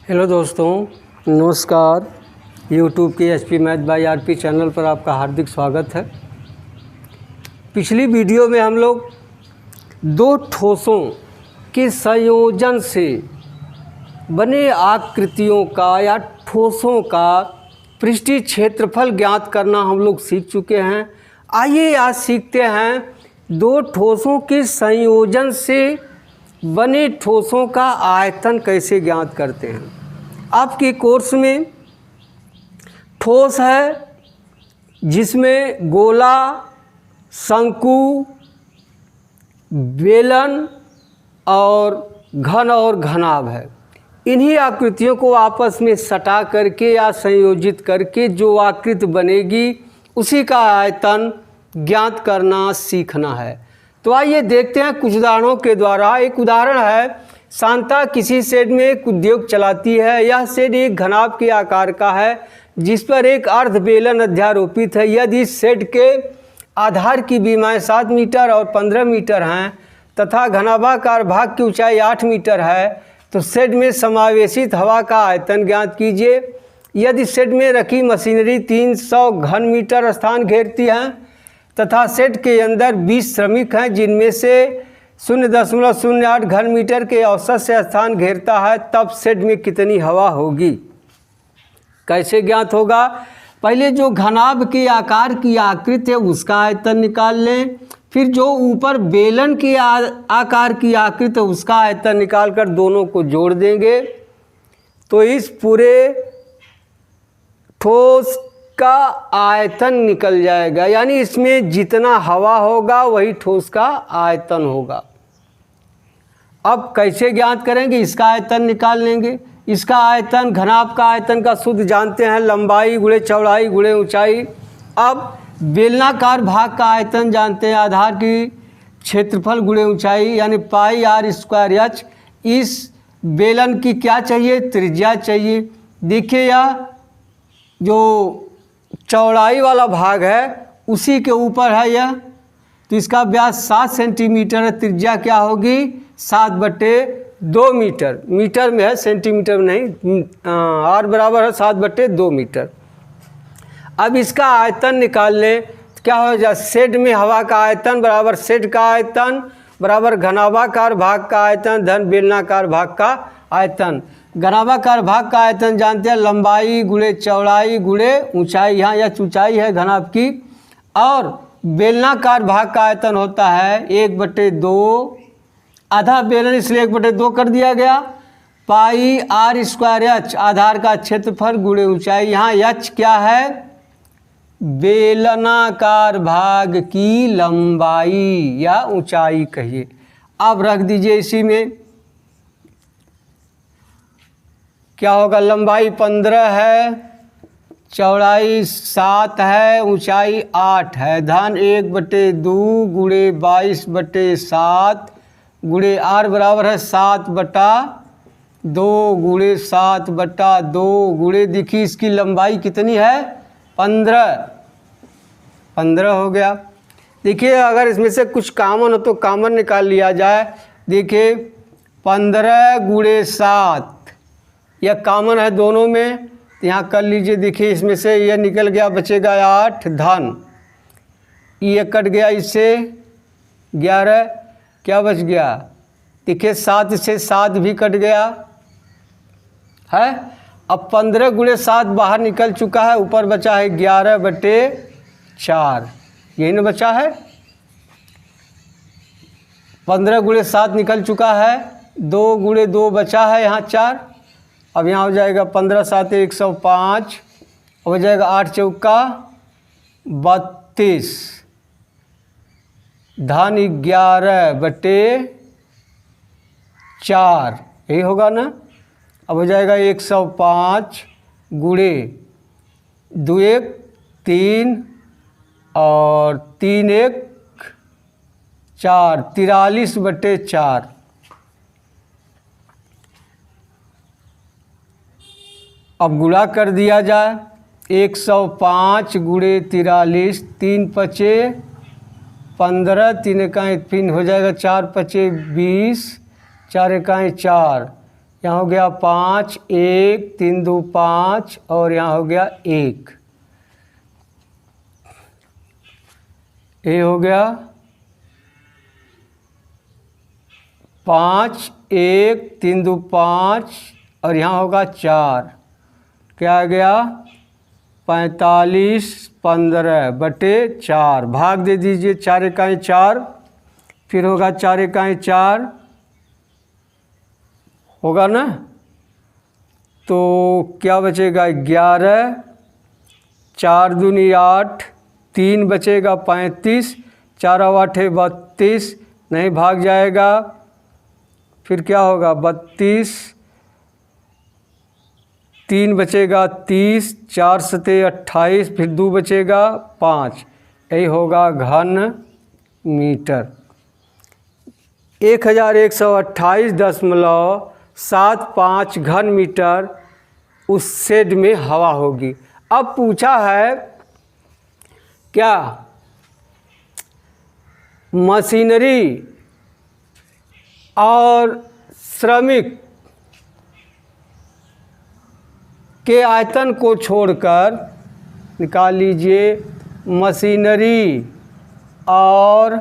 Hello दोस्तों, नमस्कार। YouTube के HP math by RP channel पर आपका हार्दिक स्वागत है। पिछली वीडियो में हम लोग दो ठोसों के संयोजन से बने आकृतियों का या ठोसों का पृष्ठीय क्षेत्रफल ज्ञात करना हम लोग सीख चुके हैं। आइए आज सीखते हैं दो ठोसों के संयोजन से बने ठोसों का आयतन कैसे ज्ञात करते हैं। आपके कोर्स में ठोस है जिसमें गोला, शंकु, बेलन और घन और घनाभ है। इन्हीं आकृतियों को आपस में सटा करके या संयोजित करके जो आकृति बनेगी उसी का आयतन ज्ञात करना सीखना है। तो आइए देखते हैं कुछ उदाहरणों के द्वारा। एक उदाहरण है, शांता किसी शेड में एक उद्योग चलाती है। यह शेड एक घनाभ के आकार का है जिस पर एक अर्ध बेलन अध्यारोपित है। यदि इस शेड के आधार की बीमाएँ 7 मीटर और 15 मीटर हैं तथा घनाभाकार भाग की ऊंचाई 8 मीटर है तो शेड में समावेशित हवा का आयतन ज्ञात कीजिए। यदि शेड में रखी मशीनरी 300 घन मीटर स्थान घेरती है तथा शेड के अंदर 20 श्रमिक हैं जिनमें से 0.08 घन मीटर के औसत से स्थान घेरता है, तब शेड में कितनी हवा होगी। कैसे ज्ञात होगा? पहले जो घनाभ के आकार की आकृति है उसका आयतन निकाल लें, फिर जो ऊपर बेलन के आकार की आकृति है उसका आयतन निकाल कर दोनों को जोड़ देंगे तो इस पूरे ठोस का आयतन निकल जाएगा। यानी इसमें जितना हवा होगा वही ठोस का आयतन होगा। अब कैसे ज्ञात करेंगे? इसका आयतन निकाल लेंगे। इसका आयतन घनाभ का आयतन का सूत्र जानते हैं, लंबाई गुणे चौड़ाई गुणे ऊंचाई। अब बेलनाकार भाग का आयतन जानते हैं, आधार की क्षेत्रफल गुणे ऊंचाई यानी पाई आर स्क्वायर एच। इस बेलन की क्या चाहिए? त्रिज्या चाहिए। देखिए यह जो चौड़ाई वाला भाग है उसी के ऊपर है यह, तो इसका व्यास 7 सेंटीमीटर है। त्रिज्या क्या होगी? 7/2 मीटर। मीटर में है, सेंटीमीटर में नहीं। आर बराबर है 7/2 मीटर। अब इसका आयतन निकाल लें। क्या हो जाए? शेड में हवा का आयतन बराबर शेड का आयतन बराबर घनाभाकार भाग का आयतन धन बेलनाकार भाग का आयतन। घनाभाकार भाग का आयतन जानते हैं, लंबाई गुणे चौड़ाई गुणे ऊंचाई। यहाँ यह ऊंचाई है घनाभ की। और बेलनाकार भाग का आयतन होता है 1/2, आधा बेलन इसलिए 1/2 कर दिया गया। पाई आर स्क्वायर एच, आधार का क्षेत्रफल गुणे ऊंचाई। यहाँ एच क्या है? बेलनाकार भाग की लंबाई या ऊंचाई कहिए। अब रख दीजिए इसी में। क्या होगा? लंबाई 15 है, चौड़ाई 7 है, ऊंचाई 8 है। धन 1/2 गुणे 22/7 गुणे आर बराबर है 7/2 गुणे 7/2 गुणे, देखिए इसकी लंबाई कितनी है? 15 हो गया। देखिए अगर इसमें से कुछ कॉमन हो तो कॉमन निकाल लिया जाए। देखिए 15 गुणे 7 यह कॉमन है दोनों में, तो यहाँ कर लीजिए। देखिए इसमें से यह निकल गया, बचेगा 8 धन, ये कट गया, इससे 11, क्या बच गया? देखिए 7 से 7 भी कट गया है। अब 15 गुणे 7 बाहर निकल चुका है, ऊपर बचा है 11/4, यही ना बचा है। 15 गुणे 7 निकल चुका है, 2 गुणे 2 बचा है यहाँ 4। अब यहाँ हो जाएगा 15 7 105, हो जाएगा 8 चौका 32 धन 11/4, यही होगा ना। अब हो जाएगा 105 गुणे 2 1 3 और 3 1 4, 43/4। अब गुणा कर दिया जाए। 105 गुणे 43, 3 पचे 15, 3 इकाई 3 हो जाएगा, 4 पचे 20, 4 इकाई 4, यहाँ हो गया 5, 1, 3 2 5 और यहाँ हो गया 1, ये हो गया 5, 1, 3 2 5 और यहाँ होगा 4, क्या आ गया 45, 15/4, भाग दे दीजिए, 4 इकाई 4, फिर होगा 4 इकाई 4, होगा ना, तो क्या बचेगा 11, 4 दूनी 8, 3 बचेगा 35, 4 8 32, नहीं भाग जाएगा, फिर क्या होगा 32, 3 बचेगा 30, 4 सते 28, फिर 2 बचेगा 5, यही होगा घन मीटर। 1128.75 घन मीटर उस शेड में हवा होगी। अब पूछा है क्या मशीनरी और श्रमिक के आयतन को छोड़कर, निकाल लीजिए, मशीनरी और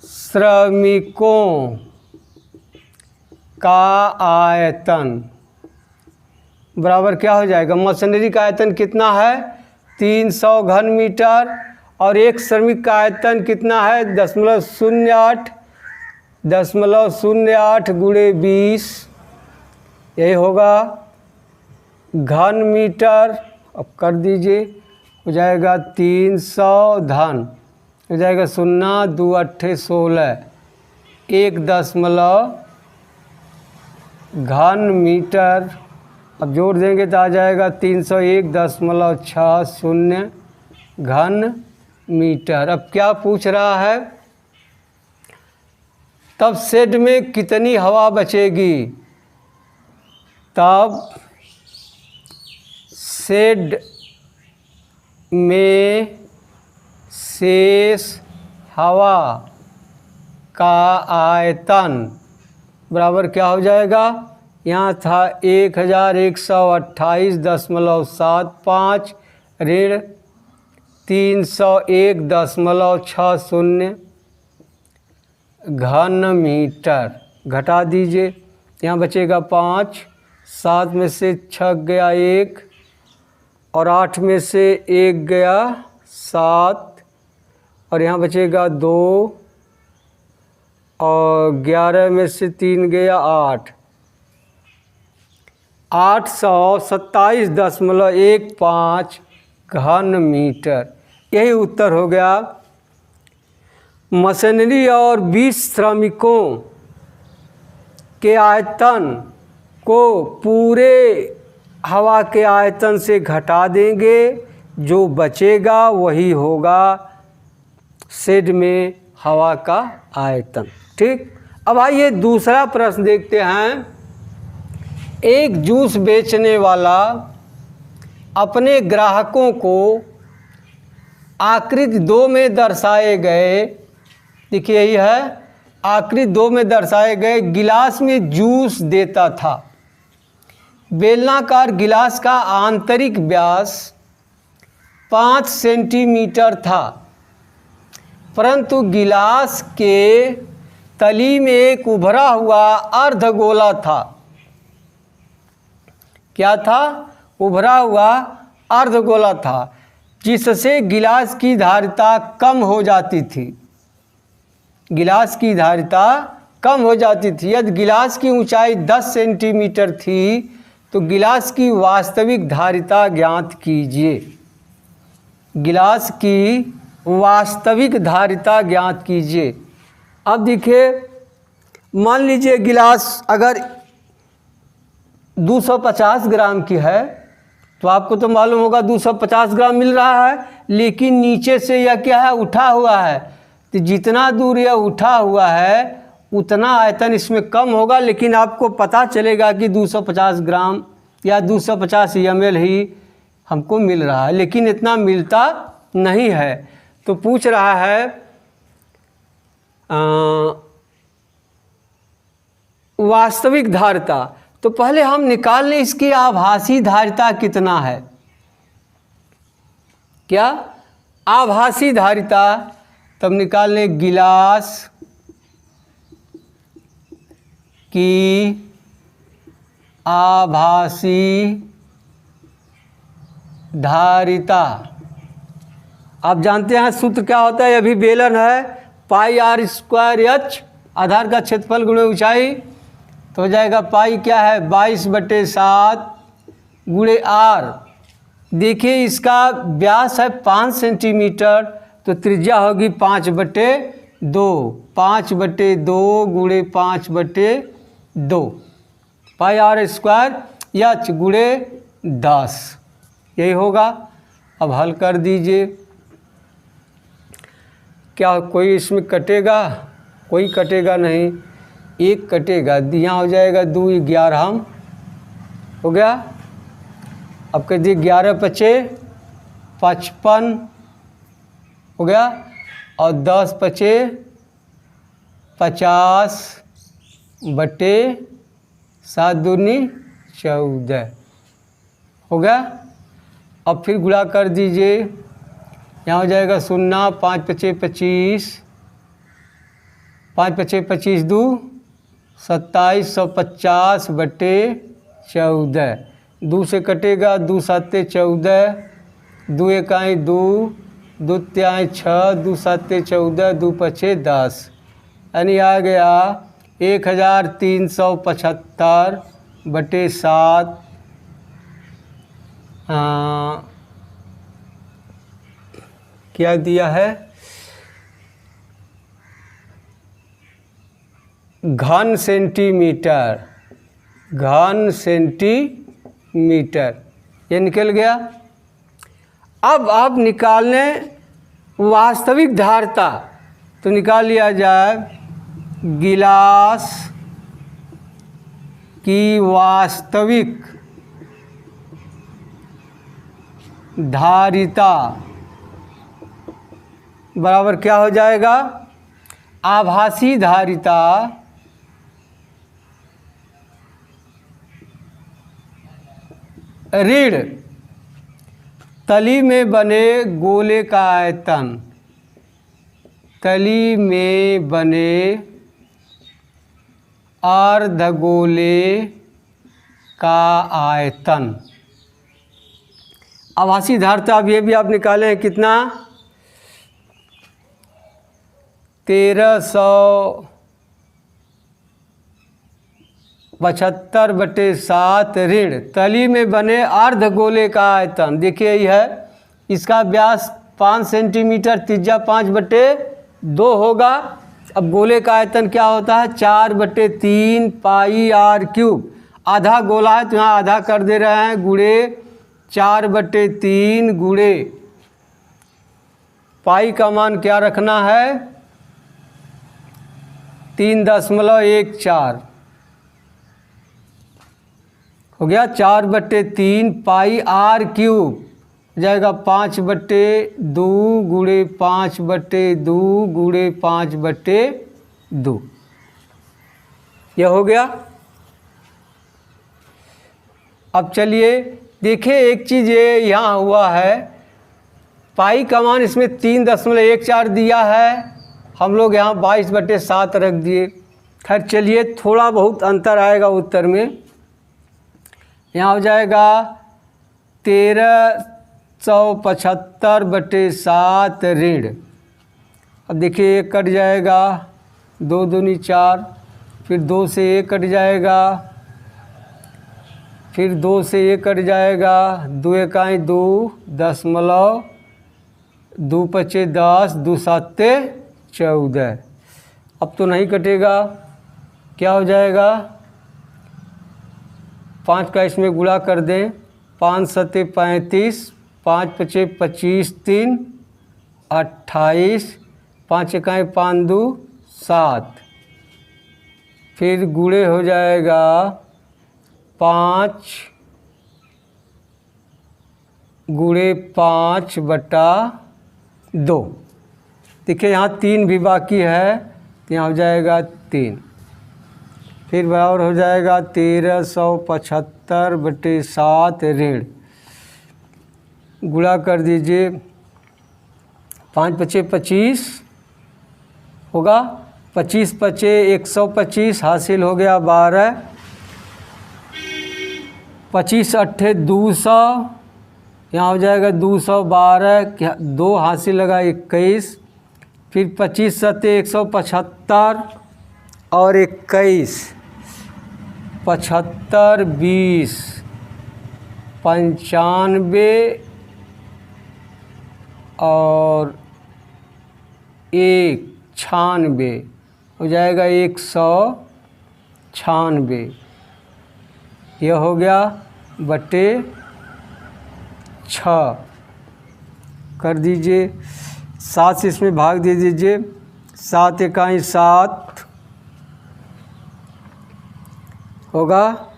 श्रमिकों का आयतन बराबर क्या हो जाएगा, मशीनरी का आयतन कितना है 300 घन मीटर और एक श्रमिक का आयतन कितना है 0.08 गुणे 20, यही होगा घन मीटर। अब कर दीजिए, हो जाएगा 300 धन, हो जाएगा 0 2 8 16, 1 घन मीटर। अब जोड़ देंगे तो आ जाएगा 301.60 घन मीटर। अब क्या पूछ रहा है, तब शेड में कितनी हवा बचेगी, तब शेड में शेष हवा का आयतन बराबर क्या हो जाएगा, यहाँ था 1128.75 ऋण 301.60 घन मीटर। घटा दीजिए, यहाँ बचेगा 5, 7 में से 6 गया 1 और 8 में से 1 गया 7 और यहाँ बचेगा 2 और 11 में से 3 गया 8, 827.15 घन मीटर, यही उत्तर हो गया। मशीनरी और 20 श्रमिकों के आयतन को पूरे हवा के आयतन से घटा देंगे, जो बचेगा वही होगा शेड में हवा का आयतन। ठीक, अब आइए दूसरा प्रश्न देखते हैं। एक जूस बेचने वाला अपने ग्राहकों को आकृति 2 में दर्शाए गए, देखिए यही है, आकृति 2 में दर्शाए गए गिलास में जूस देता था। बेलनाकार गिलास का आंतरिक व्यास 5 सेंटीमीटर था, परंतु गिलास के तली में एक उभरा हुआ अर्धगोला था। क्या था, उभरा हुआ अर्धगोला था, जिससे गिलास की धारिता कम हो जाती थी। गिलास की धारिता कम हो जाती थी। यदि गिलास की ऊंचाई 10 सेंटीमीटर थी तो गिलास की वास्तविक धारिता ज्ञात कीजिए। गिलास की वास्तविक धारिता ज्ञात कीजिए। अब देखिए, मान लीजिए गिलास अगर 250 ग्राम की है तो आपको तो मालूम होगा 250 ग्राम मिल रहा है, लेकिन नीचे से यह क्या है, उठा हुआ है, तो जितना दूर यह उठा हुआ है उतना आयतन इसमें कम होगा, लेकिन आपको पता चलेगा कि 250 ग्राम या 250 ml ही हमको मिल रहा है, लेकिन इतना मिलता नहीं है। तो पूछ रहा है वास्तविक धारिता, तो पहले हम निकाल लें इसकी आभासी धारिता कितना है। क्या आभासी धारिता, तब निकाल लें गिलास की आभासी धारिता। आप जानते हैं सूत्र क्या होता है, अभी बेलन है पाई आर स्क्वायर एच, आधार का क्षेत्रफल गुणे ऊंचाई, तो हो जाएगा पाई क्या है 22/7 गुणे आर। देखिए इसका व्यास है 5 सेंटीमीटर, तो त्रिज्या होगी 5/2, 5/2 गुणे 5/2 पाई आर स्क्वायर एच गुणे 10, यही होगा। अब हल कर दीजिए, क्या कोई इसमें कटेगा, कोई कटेगा नहीं, एक कटेगा, यहाँ हो जाएगा 2 11 हो गया। अब कह दिए 11×5 = 55 हो गया, और 10×5 = 50 बटे 7 दूनी 14 हो गया। अब फिर गुणा कर दीजिए, यहाँ हो जाएगा 0, 5×5 = 25, 5×5 = 25, 2 27, 150 बटे 14, 2 से कटेगा, 2 7 14, 2 1 2, 2 3 6, 2 7 14, 2 5 10, यानी आ गया 1375 बटे 7। क्या दिया है, घन सेंटीमीटर, घन सेंटीमीटर, ये निकल गया। अब आप निकालने वास्तविक धारिता, तो निकाल लिया जाए गिलास की वास्तविक धारिता बराबर क्या हो जाएगा, आभासी धारिता ऋण तली में बने गोले का आयतन, तली में बने अर्धगोले का आयतन। आभासी धारिता अब ये भी आप निकाले हैं कितना, 1375 बटे 7 ऋण तली में बने अर्धगोले का आयतन। देखिए यही है, इसका व्यास 5 सेंटीमीटर, त्रिज्या 5/2 होगा। अब गोले का आयतन क्या होता है, 4/3 पाई आर क्यूब, आधा गोला है तो यहाँ आधा कर दे रहे हैं, गुणे 4/3 गुणे पाई का मान क्या रखना है 3.14 हो गया, 4/3 पाई आर क्यूब जाएगा 5/2 गुणे 5/2 गुणे 5/2, यह हो गया। अब चलिए देखिए एक चीज़ ये यहाँ हुआ है, पाई का मान इसमें 3.14 दिया है, हम लोग यहाँ 22/7 रख दिए। खैर चलिए थोड़ा बहुत अंतर आएगा उत्तर में, यहाँ हो जाएगा 1375 बटे 7 ऋण। अब देखिए 1 कट जाएगा, 2 दूनी 4, फिर 2 से 1 कट जाएगा, फिर 2 से 1 कट जाएगा, 2 1 2, 2 5 10, 2 7 14। अब तो नहीं कटेगा, क्या हो जाएगा 5 का इसमें गुणा कर दें, 5 7 35, 5 5 25, 3 28, 5 1 5 2 7, फिर गुणे हो जाएगा 5 गुणे 5/2। देखिए यहाँ 3 भी बाकी है, तो यहाँ हो जाएगा 3, फिर बराबर हो जाएगा 1375/7 ऋण, गुणा कर दीजिए 5 पचे 25 होगा, 25 पचे 125 हासिल हो गया 12, 25 अट्ठे 200, यहाँ हो जाएगा 212, 2 हासिल लगा 21, फिर 25 सत्ते 175 और 21, 75 20 95 और 1 96 हो जाएगा 196, यह हो गया बटे 6 कर दीजिए, 7 से इसमें भाग दे दीजिए, 7 इकाई 7 होगा,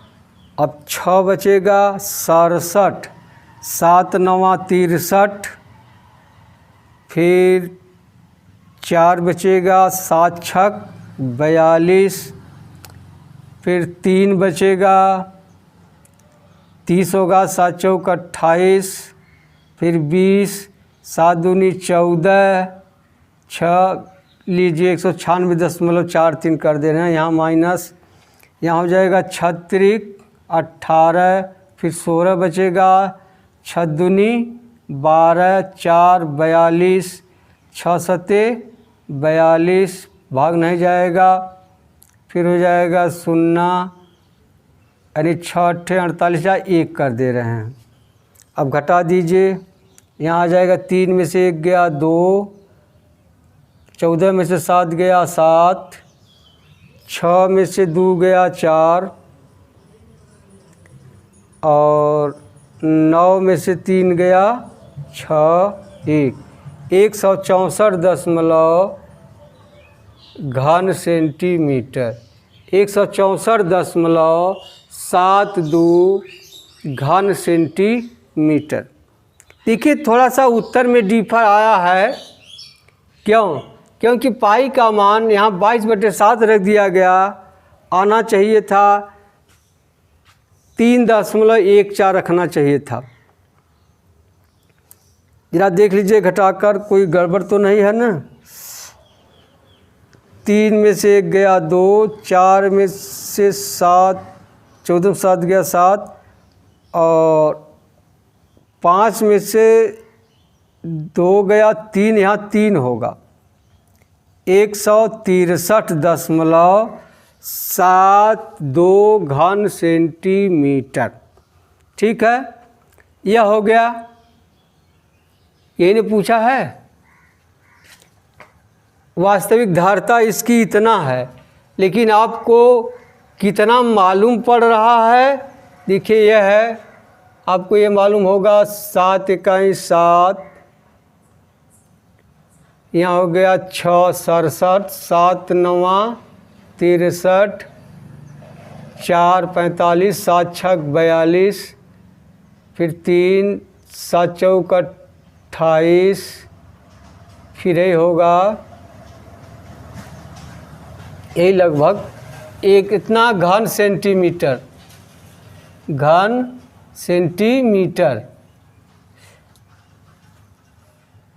अब 6 बचेगा 67, 7 9 63, फिर 4 बचेगा 7 6 42, फिर 3 बचेगा 30 होगा, 7 चौक 28, फिर 20, 7 दूनी 14, 6 लीजिए 196.43 कर दे रहे हैं, यहाँ माइनस, यहाँ हो जाएगा 36 18, फिर 16 बचेगा, 6 दूनी 12, 4 42, 6 सत्ते 42, भाग नहीं जाएगा, फिर हो जाएगा 0, यानी 6 अट्ठे 48 1 कर दे रहे हैं। अब घटा दीजिए, यहाँ आ जाएगा 3 में से 1 गया 2, 14 में से 7 गया 7, 6 में से 2 गया 4 और 9 में से 3 गया 6 1, 164.घन सेंटीमीटर, 164.72 घन सेंटीमीटर। देखिए थोड़ा सा उत्तर में डिफर आया है, क्यों? क्योंकि पाई का मान यहाँ 22/7 रख दिया गया, आना चाहिए था 3.14 रखना चाहिए था। जरा देख लीजिए घटाकर, कोई गड़बड़ तो नहीं है ना। 3 में से 1 गया 2, 4 में से 7, 14 में 7 गया 7 और 5 में से 2 गया 3, यहाँ 3 होगा, 163.72 घन सेंटीमीटर। ठीक है, यह हो गया, यही ने पूछा है। वास्तविक धारता इसकी इतना है, लेकिन आपको कितना मालूम पड़ रहा है, देखिए यह है, आपको ये मालूम होगा 7 इकाई 7, यहाँ हो गया 6 67, 7 9 63, 4 45, 7 6 42, फिर 3 7 चौक 28, फिर यही होगा, यही लगभग एक इतना घन सेंटीमीटर, घन सेंटीमीटर।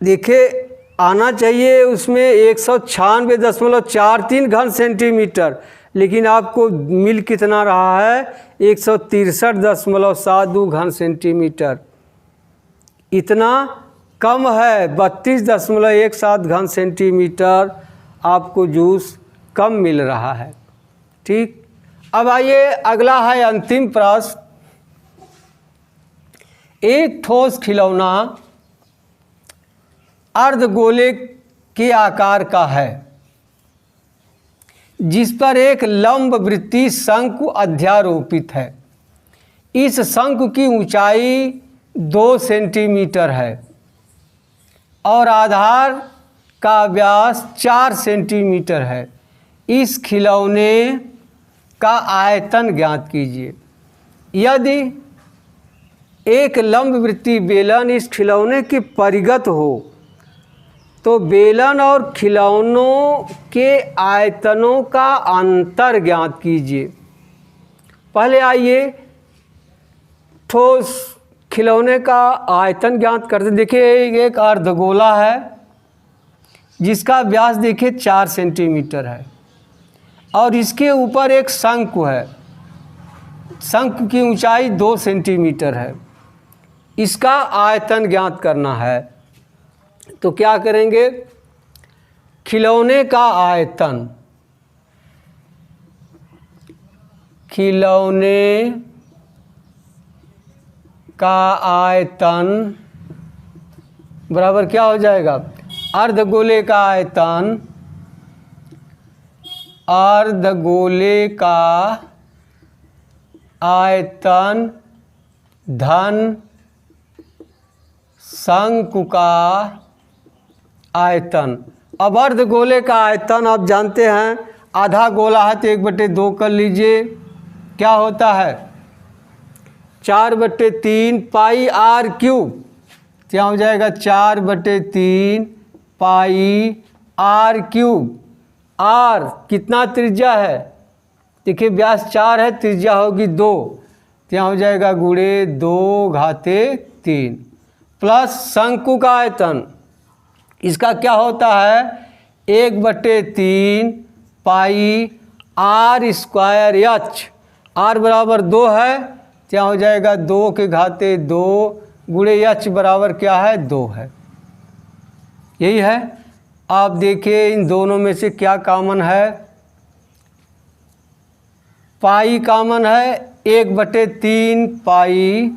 देखिए आना चाहिए उसमें 196.43 घन सेंटीमीटर, लेकिन आपको मिल कितना रहा है 163.72 घन सेंटीमीटर। इतना कम है, 32.17 घन सेंटीमीटर आपको जूस कम मिल रहा है। ठीक, अब आइए अगला है अंतिम प्रश्न। एक ठोस खिलौना अर्धगोले के आकार का है, जिस पर एक लंब वृत्तीय शंकु अध्यारोपित है। इस शंकु की ऊंचाई 2 सेंटीमीटर है और आधार का व्यास 4 सेंटीमीटर है। इस खिलौने का आयतन ज्ञात कीजिए। यदि एक लंब वृत्तीय बेलन इस खिलौने के परिगत हो तो बेलन और खिलौनों के आयतनों का अंतर ज्ञात कीजिए। पहले आइए ठोस खिलौने का आयतन ज्ञात करते। देखिए एक अर्धगोला है जिसका व्यास देखिए 4 सेंटीमीटर है और इसके ऊपर एक शंकु है, शंकु की ऊंचाई 2 सेंटीमीटर है। इसका आयतन ज्ञात करना है। तो क्या करेंगे, खिलौने का आयतन, खिलौने का आयतन बराबर क्या हो जाएगा, अर्धगोले का आयतन, अर्धगोले का आयतन धन शंकु का आयतन। अब अर्धगोले का आयतन आप जानते हैं, आधा गोला है तो 1/2 कर लीजिए, क्या होता है 4/3 पाई आर क्यूब। क्या हो जाएगा 4/3 पाई आर क्यूब। आर कितना त्रिज्या है, देखिए व्यास 4 है, त्रिज्या होगी 2, क्या हो जाएगा गुणे 2⁻³ प्लस शंकु का आयतन, इसका क्या होता है 1/3 पाई आर स्क्वायर एच। आर बराबर 2 है, क्या हो जाएगा 2⁻² गुणे एच बराबर क्या है 2 है। यही है। आप देखिए इन दोनों में से क्या कॉमन है, पाई कॉमन है, 1/3 पाई,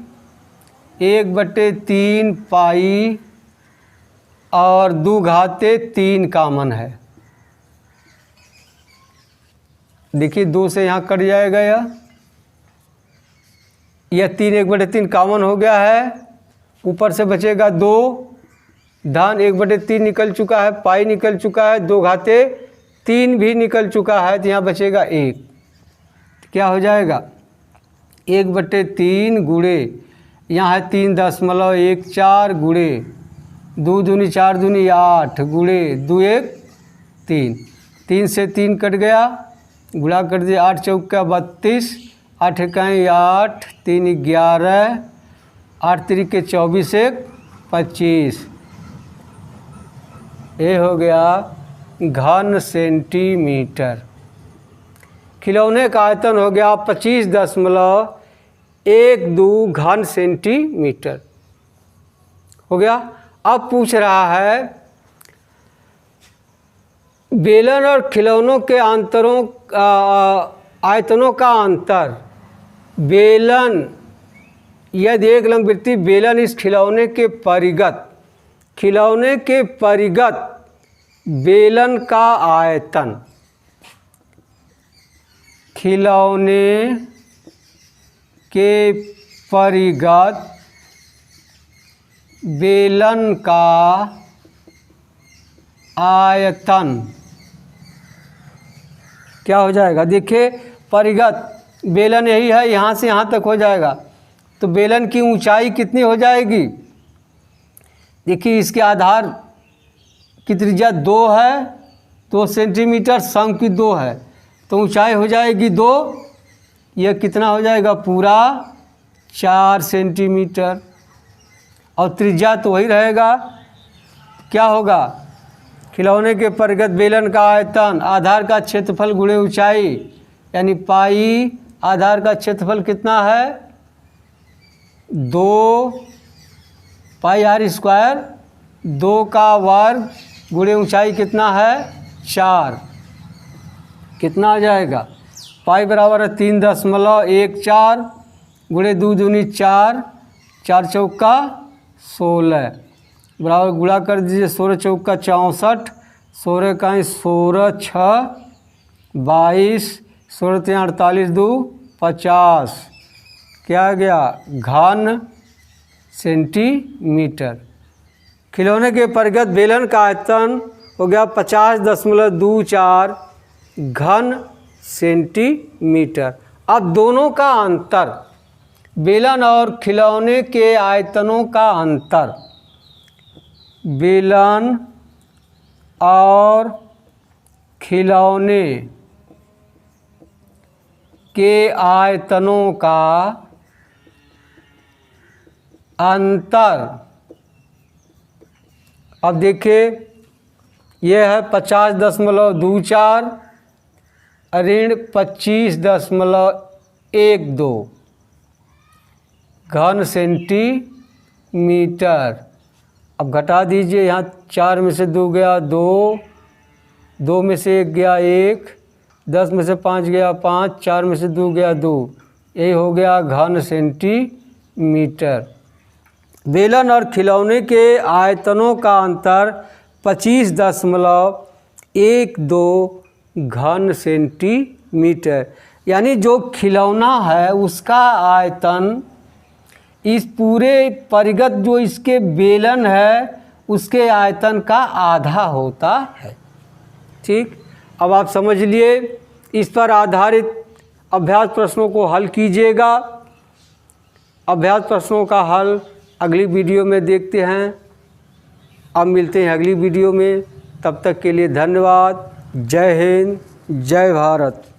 1/3 पाई और 2⁻³ कॉमन है। देखिए 2 से यहाँ कट जाएगा, यह 3 1/3 कॉमन हो गया है, ऊपर से बचेगा 2, धन 1/3 निकल चुका है, पाई निकल चुका है, 2⁻³ भी निकल चुका है, तो यहाँ बचेगा 1। क्या हो जाएगा 1/3 गुणे, यहाँ है 3.14 गुणे 2 दूनी 4 दूनी 8 गुणे 2 1 3, 3 से 3 कट गया, गुणा कर दिया 8 चौका 32, 8 इकाई 8, 3 11, 8 3 24 1 25। ये हो गया घन सेंटीमीटर। खिलौने का आयतन हो गया 25.12 घन सेंटीमीटर हो गया। अब पूछ रहा है बेलन और खिलौनों के अंतरों आयतनों का अंतर। बेलन यदि एक लंबवृत्तीय बेलन इस खिलौने के परिगत, खिलौने के परिगत बेलन का आयतन, खिलौने के परिगत बेलन का आयतन क्या हो जाएगा। देखिए परिगत बेलन यही है, यहाँ से यहाँ तक हो जाएगा, तो बेलन की ऊंचाई कितनी हो जाएगी। देखिए इसके आधार की त्रिज्या 2 है, 2 सेंटीमीटर, शंकु की 2 है, तो ऊंचाई हो जाएगी 2, यह कितना हो जाएगा पूरा 4 सेंटीमीटर, और त्रिज्या तो वही रहेगा। क्या होगा खिलौने के परिगत बेलन का आयतन आधार का क्षेत्रफल गुणे ऊंचाई, यानी पाई आधार का क्षेत्रफल कितना है 2 पाई आर स्क्वायर, 2 का वर्ग गुणे ऊंचाई कितना है 4, कितना आ जाएगा पाई बराबर है 3.14 गुणे 2 दूनी 4, 4 चौका 16 बराबर गुणा कर दीजिए 16 चौका 64, 16 का 16 6 22, 16 3 48 2 50, क्या आ गया घन सेंटीमीटर। खिलौने के परिगत बेलन का आयतन हो गया 50.24 घन सेंटीमीटर। अब दोनों का अंतर, बेलन और खिलौने के आयतनों का अंतर, बेलन और खिलौने के आयतनों का अंतर। अब देखिए यह है 50.24 ऋण 25.12 घन सेंटीमीटर। अब घटा दीजिए, यहाँ 4 में से 2 गया 2, 2 में से 1 गया 1, 10 में से 5 गया 5, 4 में से 2 गया 2, यही हो गया घन सेंटीमीटर। बेलन और खिलौने के आयतनों का अंतर 25.12 घन सेंटीमीटर। यानी जो खिलौना है उसका आयतन इस पूरे परिगत जो इसके बेलन है उसके आयतन का आधा होता है। ठीक, अब आप समझ लिए। इस पर आधारित अभ्यास प्रश्नों को हल कीजिएगा। अभ्यास प्रश्नों का हल अगली वीडियो में देखते हैं। अब मिलते हैं अगली वीडियो में, तब तक के लिए धन्यवाद। जय हिंद, जय भारत।